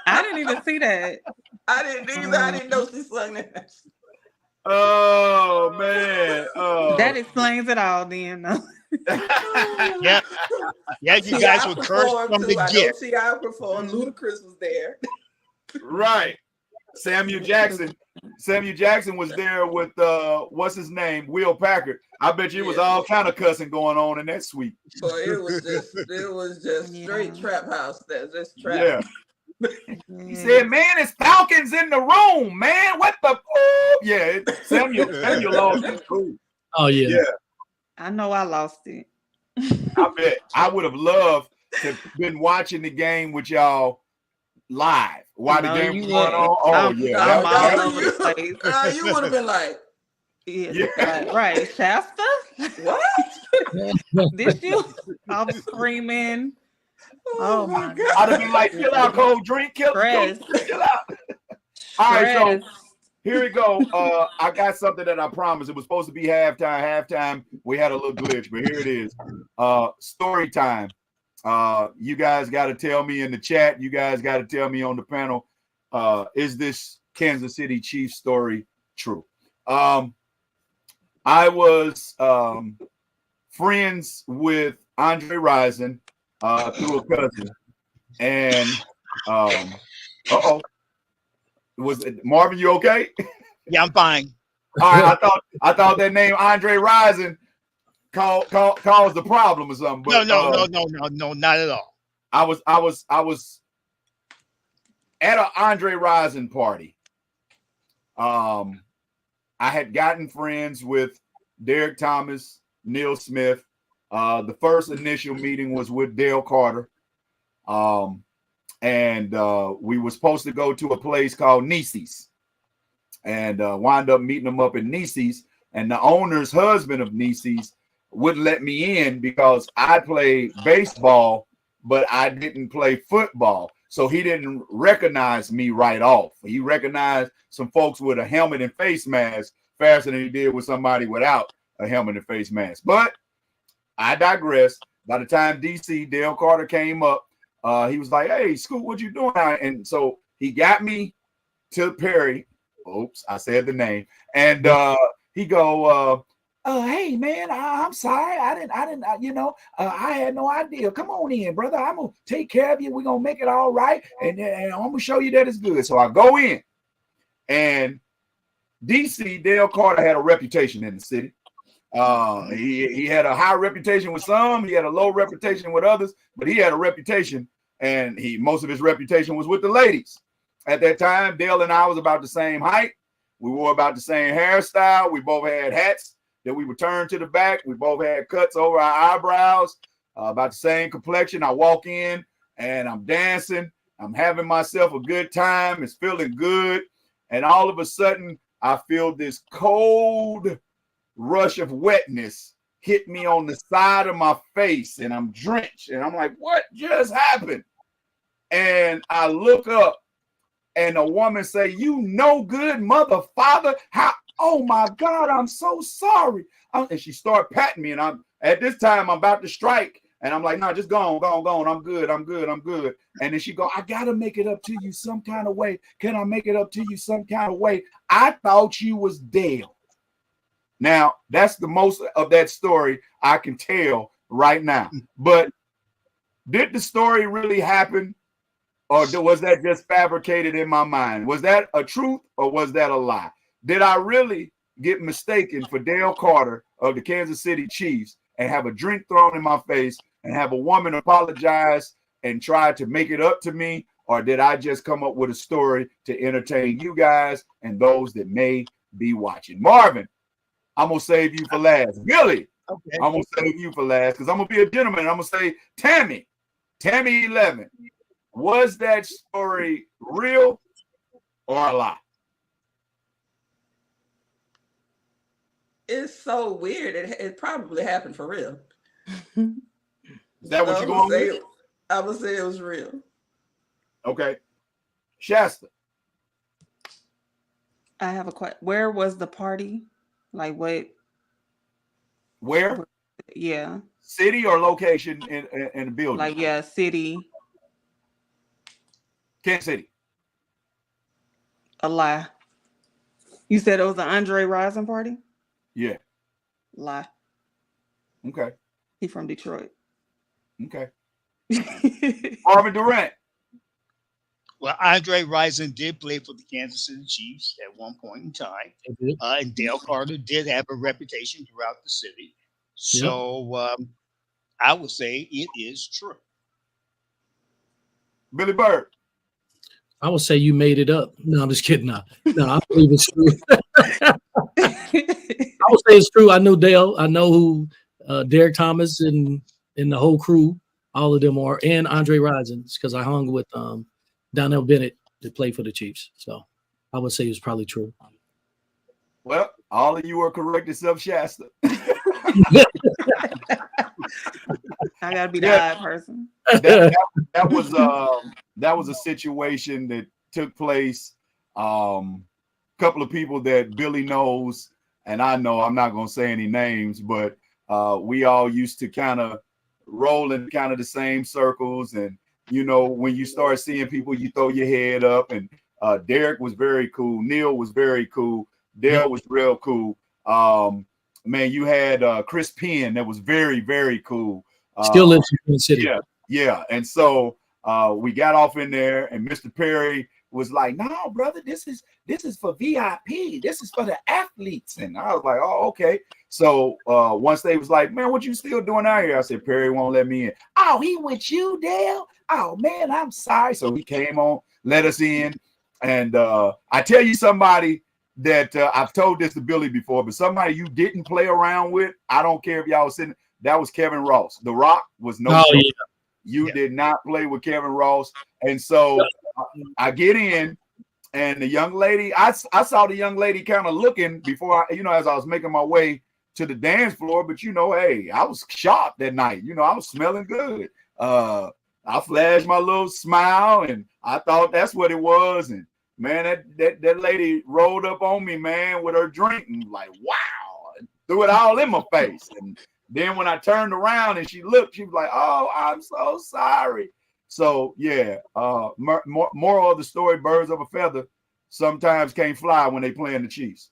I didn't even see that. I didn't either. I didn't know she sung that. Oh, man. That explains it all then. Yeah. Yeah, you guys were cursed from the get. T.I. performed. Ludacris was there. Right. Samuel Jackson was there with what's his name, Will Packard. I bet you it was all kind of cussing going on in that suite. Boy, it was just straight trap house. That's just trap. Yeah. He said, "Man, it's Falcons in the room, man. What the?" Yeah, Samuel lost his cool. Oh yeah. Yeah. I know I lost it. I bet I would have loved to been watching the game with y'all live while the game was going on. Oh yeah, you would have been like, right, Shasta. What? Did you? I was screaming. Oh my God! I'd have been like, "Chill out, cold drink, chill out." All right, so here we go. I got something that I promised. It was supposed to be halftime. We had a little glitch, but here it is. Story time. You guys got to tell me in the chat. You guys got to tell me on the panel. Is this Kansas City Chiefs story true? I was friends with Andre Rison through a cousin, and was it Marvin? You okay? Yeah, I'm fine. All right, I thought that name Andre Rison caused the problem or something. But, no, not at all. I was at an Andre Rison party. I had gotten friends with Derek Thomas, Neil Smith. The first initial meeting was with Dale Carter. And we were supposed to go to a place called Nisi's. and wind up meeting them up in Nieces. And the owner's husband of Nieces wouldn't let me in because I played baseball, but I didn't play football. So he didn't recognize me right off. He recognized some folks with a helmet and face mask faster than he did with somebody without a helmet and face mask. But I digress. By the time DC, Dale Carter came up, he was like, hey, Scoot, what you doing? And so he got me to Perry. Oops, I said the name. And he go, hey man, I'm sorry. I didn't, I had no idea. Come on in, brother. I'm gonna take care of you. We're gonna make it all right. And I'm gonna show you that it's good. So I go in, and DC, Dale Carter had a reputation in the city. He had a high reputation with some, he had a low reputation with others, but he had a reputation, and most of his reputation was with the ladies. At that time, Dale and I was about the same height. We wore about the same hairstyle. We both had hats that we would turn to the back. We both had cuts over our eyebrows, about the same complexion. I walk in and I'm dancing. I'm having myself a good time. It's feeling good. And all of a sudden, I feel this cold rush of wetness hit me on the side of my face, and I'm drenched. And I'm like, what just happened? And I look up, and a woman say, you no good mother, father. How? Oh my God, I'm so sorry. And she started patting me, and I'm at this time I'm about to strike, and I'm like, no, just go on. I'm good. And then she go, I gotta make it up to you some kind of way. Can I make it up to you some kind of way? I thought you was Dale. Now that's the most of that story I can tell right now. But did the story really happen? Or was that just fabricated in my mind? Was that a truth or was that a lie? Did I really get mistaken for Dale Carter of the Kansas City Chiefs and have a drink thrown in my face and have a woman apologize and try to make it up to me? Or did I just come up with a story to entertain you guys and those that may be watching? Marvin, I'm going to save you for last. Billy, okay. I'm going to save you for last because I'm going to be a gentleman. I'm going to say, Tammy 11. Was that story real or a lie? It's so weird. It probably happened for real. Is that what you're going with? I would say it was real. Okay. Shasta. I have a question. Where was the party? Like what? Where? Yeah. City or location in the building? Like, yeah, city. Kansas City. A lie. You said it was an Andre Rison party? Yeah. Lie. Okay. He from Detroit. Okay. Marvin Durant. Well, Andre Rison did play for the Kansas City Chiefs at one point in time. And Dale Carter did have a reputation throughout the city. So I would say it is true. Billy Bird. I would say you made it up. No, I'm just kidding. No, I believe it's true. I would say it's true. I know Dale. I know who Derek Thomas and the whole crew, all of them are, and Andre Rison, because I hung with Donnell Bennett that played for the Chiefs. So I would say it's probably true. Well, all of you are correct except Shasta. I gotta be the odd person. That was a situation that took place. Couple of people that Billy knows, and I know, I'm not gonna say any names, but we all used to kind of roll in kind of the same circles. And you know, when you start seeing people, you throw your head up. And Derek was very cool. Neil was very cool. Dale was real cool. Man, you had Chris Penn that was very, very cool. Still lives in Kansas City. Yeah. And so we got off in there, and Mr. Perry was like, "No, brother, this is for VIP. This is for the athletes." And I was like, "Oh, okay." So once they was like, "Man, what you still doing out here?" I said, "Perry won't let me in." "Oh, he with you, Dale? Oh man, I'm sorry." So he came on, let us in, and I tell you somebody that I've told this to Billy before, but somebody you didn't play around with, I don't care if y'all was sitting, that was Kevin Ross. The Rock was no joke. Yeah. You did not play with Kevin Ross. And so I get in, And the young lady, I saw the young lady kind of looking before as I was making my way to the dance floor. But hey, I was sharp that night. I was smelling good. I flashed my little smile, and I thought that's what it was. And man, that lady rolled up on me, man, with her drink, and like, wow, and threw it all in my face. And then when I turned around and she looked, she was like, "Oh, I'm so sorry." So yeah, moral of the story: birds of a feather sometimes can't fly when they playing the Chiefs.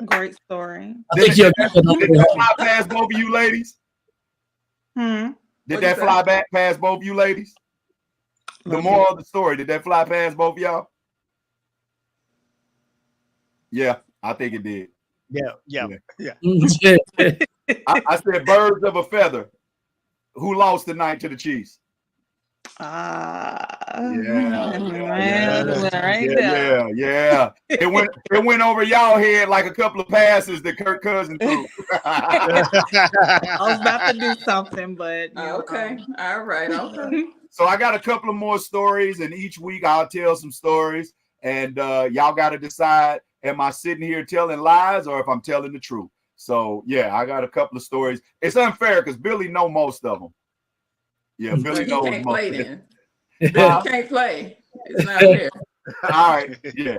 Great story. Did that fly past both of you ladies? Hmm. Did that fly back past both of you ladies? The moral of the story: did that fly past both of y'all? Yeah, I think it did. Yeah. I said birds of a feather. Who lost tonight to the Chiefs? Yeah. It went over y'all head like a couple of passes that Kirk Cousins threw. I was about to do something, but okay. All right. Okay. So I got a couple of more stories, and each week I'll tell some stories, and y'all got to decide: am I sitting here telling lies or if I'm telling the truth? So yeah, I got a couple of stories. It's unfair because Billy know most of them. Yeah, Billy knows can't most. Play then. Billy can't play. It's not fair. All right. Yeah.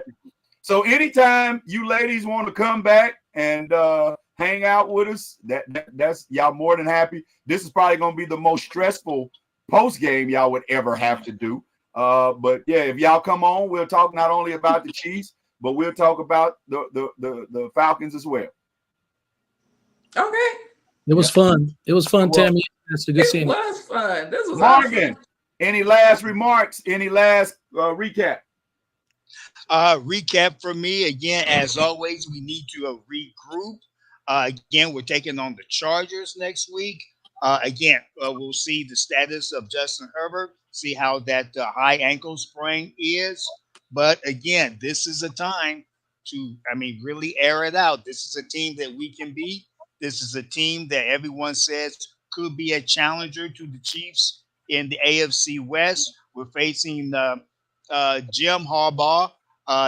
So anytime you ladies want to come back and hang out with us, that's y'all more than happy. This is probably going to be the most stressful post game y'all would ever have to do. But yeah, if y'all come on, we'll talk not only about the Chiefs, but we'll talk about the Falcons as well. Okay. It was fun. It was fun, Tammy. It was fun. This was Morgan. awesome. Any last remarks? Any last recap? Recap for me again. As always, we need to regroup. Again, we're taking on the Chargers next week. Again, we'll see the status of Justin Herbert. See how that high ankle sprain is. But again, this is a time to, really air it out. This is a team that we can beat. This is a team that everyone says could be a challenger to the Chiefs in the AFC West. We're facing Jim Harbaugh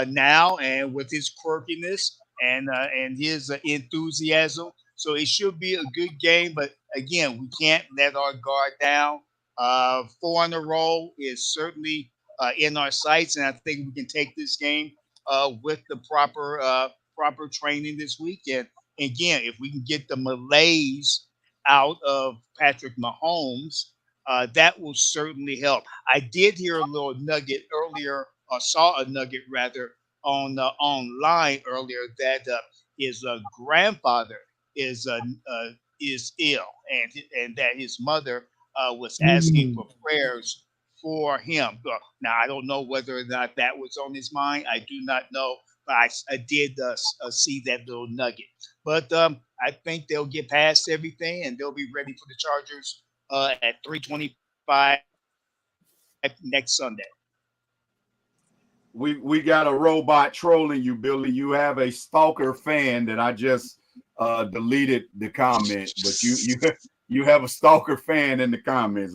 now, and with his quirkiness and his enthusiasm. So it should be a good game. But again, we can't let our guard down. 4 in a row is certainly in our sights, and I think we can take this game with the proper training this weekend. Again, if we can get the malaise out of Patrick Mahomes, that will certainly help. I did hear a little nugget earlier, or saw a nugget rather, on online earlier that his grandfather is ill, and that his mother was asking for prayers for him. Now I don't know whether or not that was on his mind. I do not know, but I did see that little nugget. But I think they'll get past everything and they'll be ready for the Chargers at 3:25 next Sunday. We got a robot trolling you, Billy. You have a stalker fan that I just deleted the comment, but you have a stalker fan in the comments.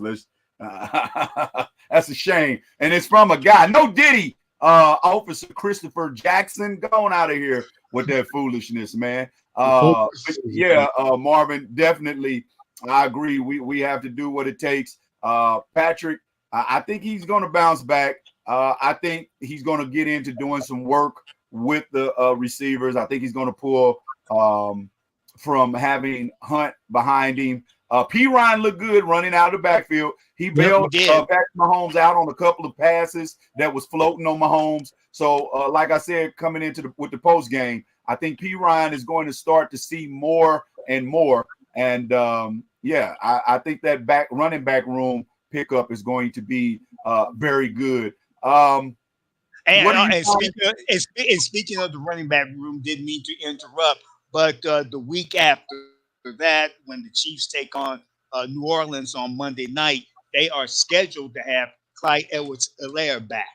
That's a shame, and it's from a guy. No Diddy, Officer Christopher Jackson. Go on out of here with that foolishness, man. Marvin, definitely, I agree. We have to do what it takes. Patrick, I think he's going to bounce back. I think he's going to get into doing some work with the receivers. I think he's going to pull from having Hunt behind him. P. Ryan looked good running out of the backfield. He bailed Patrick Mahomes out on a couple of passes that was floating on Mahomes. So, like I said, coming into with the post game, I think P. Ryan is going to start to see more and more. And I think that running back room pickup is going to be very good. And speaking of the running back room, didn't mean to interrupt, but the week after that, when the Chiefs take on New Orleans on Monday night, they are scheduled to have Clyde Edwards-Helaire back.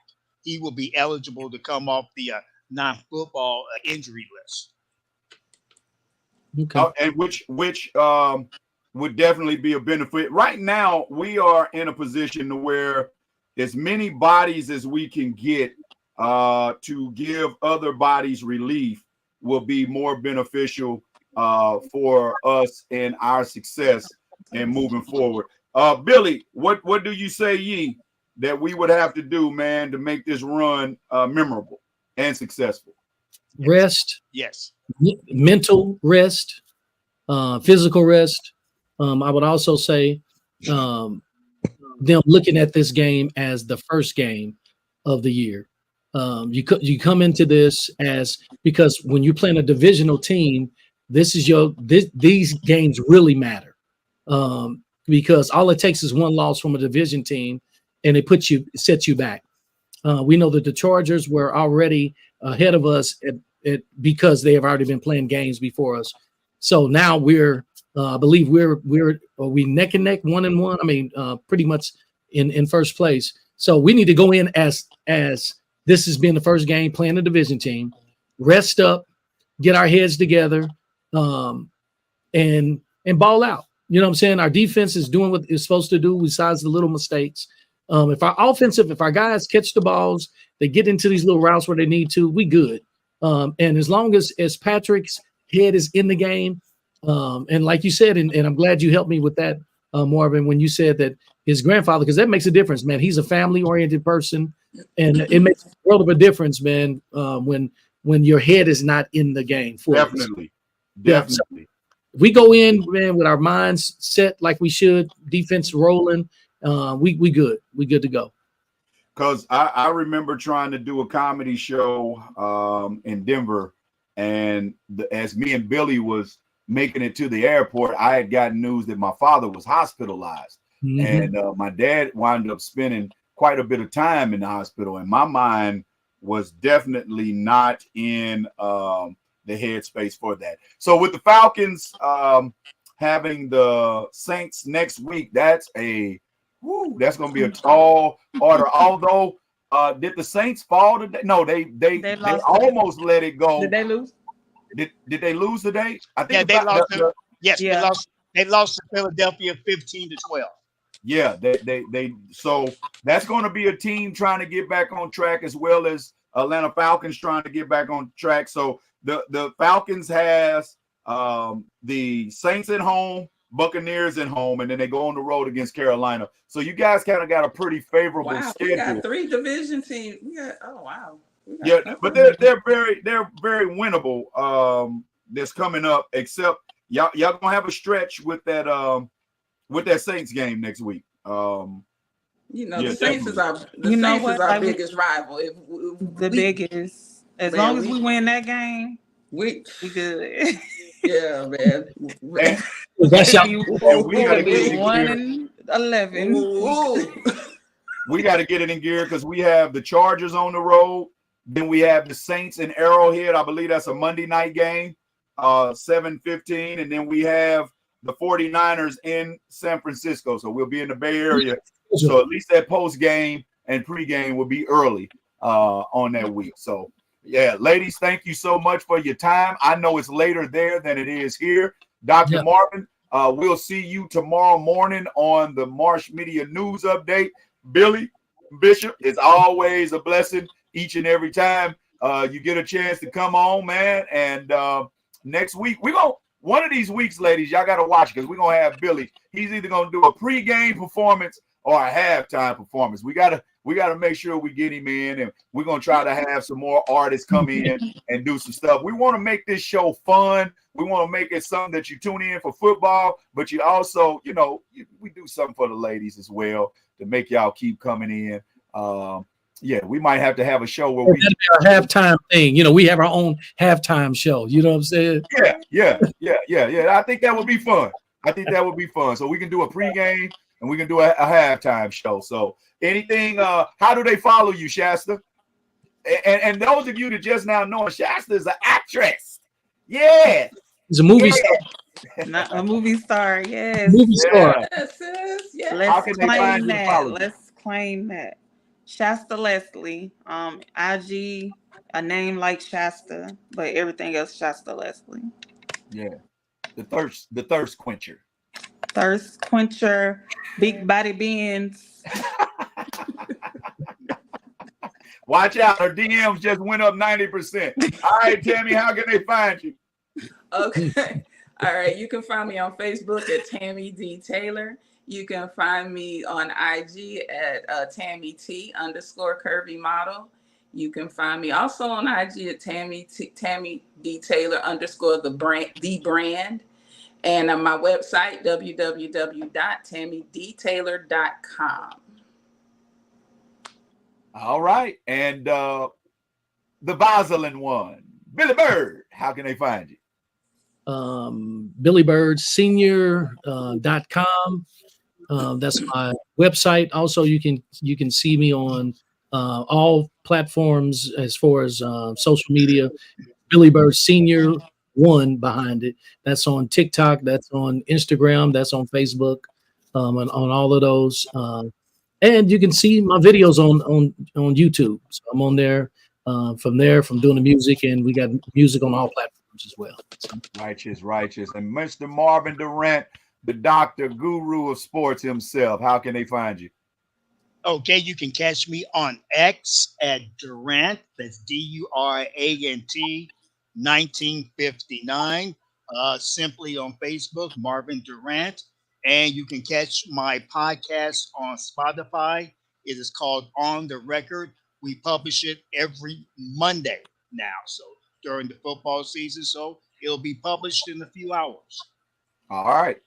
He will be eligible to come off the non-football injury list. Okay. And which would definitely be a benefit. Right now, we are in a position where as many bodies as we can get to give other bodies relief will be more beneficial for us and our success and moving forward. Billy, what do you say, that we would have to do, man, to make this run memorable and successful? Rest. Yes. Mental rest, physical rest. I would also say them looking at this game as the first game of the year. You come into this because when you're playing a divisional team, these games really matter, because all it takes is one loss from a division team, and it sets you back. We know that the Chargers were already ahead of us because they have already been playing games before us. So now I believe we're neck and neck, 1-1. I mean, pretty much in first place. So we need to go in as this has been the first game playing a division team, rest up, get our heads together, and ball out. You know what I'm saying? Our defense is doing what it's supposed to do besides the little mistakes. If our guys catch the balls, they get into these little routes where they need to, we good. And as long as Patrick's head is in the game, and like you said, and I'm glad you helped me with that, Marvin, when you said that his grandfather, because that makes a difference, man. He's a family-oriented person, and it makes a world of a difference, man, when your head is not in the game. Definitely. Yeah, so we go in, man, with our minds set like we should, defense rolling. We good. We good to go. Because I remember trying to do a comedy show in Denver, and as me and Billy was making it to the airport, I had gotten news that my father was hospitalized. And my dad wound up spending quite a bit of time in the hospital, and my mind was definitely not in the headspace for that. So with the Falcons having the Saints next week, that's going to be a tall order. Although, did the Saints fall today? No, they almost let it go. Did they lose? Did they lose today? I think they lost. They lost to Philadelphia 15-12. Yeah, they so that's going to be a team trying to get back on track, as well as Atlanta Falcons trying to get back on track. So the Falcons has the Saints at home, Buccaneers at home, and then they go on the road against Carolina. So you guys kind of got a pretty favorable schedule. We got 3 division teams. But they're very winnable. That's coming up. Except y'all gonna have a stretch with that Saints game next week. The Saints is our biggest rival. Biggest. As long as we win that game, we good. Yeah, man. We got to get 1-11. We got to get it in gear because we have the Chargers on the road. Then we have the Saints in Arrowhead. I believe that's a Monday night game, 7:15. And then we have the 49ers in San Francisco. So we'll be in the Bay Area. So at least that post game and pregame will be early on that week. So, yeah, ladies, thank you so much for your time. I know it's later there than it is here. Dr. Marvin, we'll see you tomorrow morning on the Marsh Media News Update. Billy, Bishop, it's always a blessing each and every time you get a chance to come on, man. And next week, one of these weeks, ladies, y'all got to watch because we're going to have Billy. He's either going to do a pregame performance or a halftime performance. We got to make sure we get him in, and we're going to try to have some more artists come in and do some stuff. We want to make this show fun. We want to make it something that you tune in for football, but you also, we do something for the ladies as well to make y'all keep coming in. We might have to have a show where that'd be our halftime thing. We have our own halftime show. You know what I'm saying? Yeah. I think that would be fun. So we can do a pregame and we can do a halftime show. So anything, how do they follow you, Shasta? And those of you that just now know, Shasta is an actress. Yeah. He's a movie star. Not a movie star, yes. Movie star. Yes. Let's claim that. Shasta Leslie. IG, a name like Shasta, but everything else Shasta Leslie. Yeah. The thirst quencher. Thirst quencher, big body beans. Watch out. Her DMs just went up 90%. All right, Tammy, how can they find you? Okay. All right. You can find me on Facebook at Tammy D. Taylor. You can find me on IG at Tammy T_curvy model. You can find me also on IG at Tammy D. Taylor _ the brand. And on my website, www.tammydtaylor.com. All right. And the Vaseline one, Billy Bird, how can they find you? BillyBirdSenior.com. That's my website. Also, you can see me on all platforms as far as social media. Billy Bird Senior 1 behind it. That's on TikTok. That's on Instagram. That's on Facebook. And on all of those. And you can see my videos on YouTube. So I'm on there. From doing the music, and we got music on all platforms as well. So. Righteous. And Mr. Marvin Durant, the doctor, guru of sports himself, how can they find you? Okay, you can catch me on X at Durant. That's DURANT 1959. Simply on Facebook, Marvin Durant. And you can catch my podcast on Spotify. It is called On the Record. We publish it every Monday now. So during the football season. So it'll be published in a few hours. All right.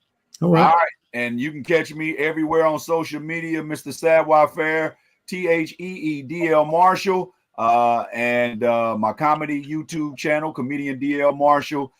And you can catch me everywhere on social media, Mr. Sadwa Fair, THEEDL Marshall, and my comedy YouTube channel, Comedian DL Marshall.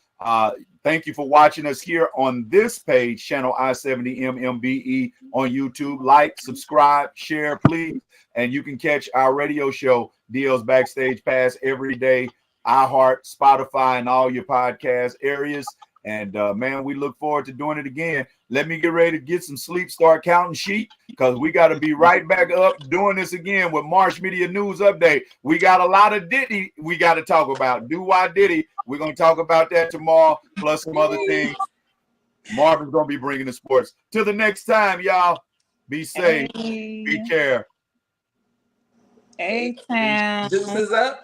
Thank you for watching us here on this page, channel I-70MMBE on YouTube. Like, subscribe, share, please. And you can catch our radio show, DL's Backstage Pass, every day, iHeart, Spotify, and all your podcast areas. And, man, we look forward to doing it again. Let me get ready to get some sleep, start counting sheep, because we got to be right back up doing this again with Marsh Media News Update. We got a lot of Diddy we got to talk about. Do why Diddy? We're going to talk about that tomorrow, plus some other things. Marvin's going to be bringing the sports. Till the next time, y'all, be safe, be care. A-Town. Deuces up.